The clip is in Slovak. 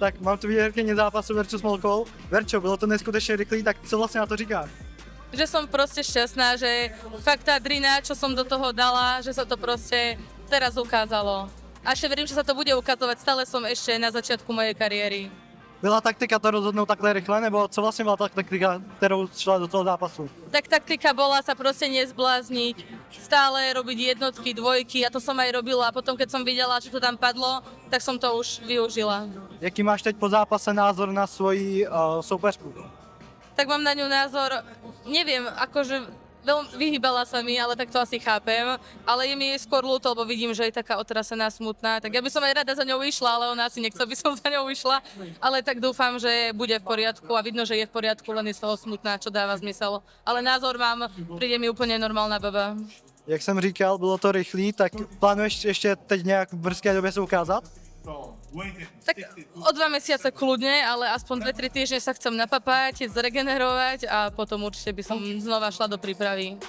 Tak mám tu výherkyni zápasu Verču Smolkovou. Verčo, bylo to neskutečně rychlý, tak co vlastně na to říkáš? Že som proste šťastná, že fakt tá drina, čo som do toho dala, že sa to proste teraz ukázalo. A ešte verím, že sa to bude ukazovať, stále som ešte na začiatku mojej kariéry. Byla taktika to rozhodnout takhle rychle, nebo co vlastně byla ta taktika, kterou šla do toho zápasu? Tak taktika bola sa proste nezblázniť, stále robiť jednotky, dvojky a to som aj robila. A potom, keď som videla, že to tam padlo, tak som to už využila. Jaký máš teď po zápase názor na svoji soupeřku? Tak mám na ňu názor, neviem, akože vyhýbala sa mi, ale tak to asi chápem, ale je mi skôr ľúto, lebo vidím, že je taká otrasená, smutná, tak ja by som aj rada za ňou išla, ale ona asi nechce, by som za ňou išla, ale tak dúfam, že bude v poriadku a vidno, že je v poriadku, len je z toho smutná, čo dáva zmysel. Ale názor mám, príde mi úplne normálna baba. Jak jsem říkal, bylo to rychlý, tak plánuješ ještě teď nějak v brzké době se ukázat? Tak o 2 mesiace kľudne, ale aspoň 2-3 týždne sa chcem napapať, zregenerovať a potom určite by som znova šla do prípravy.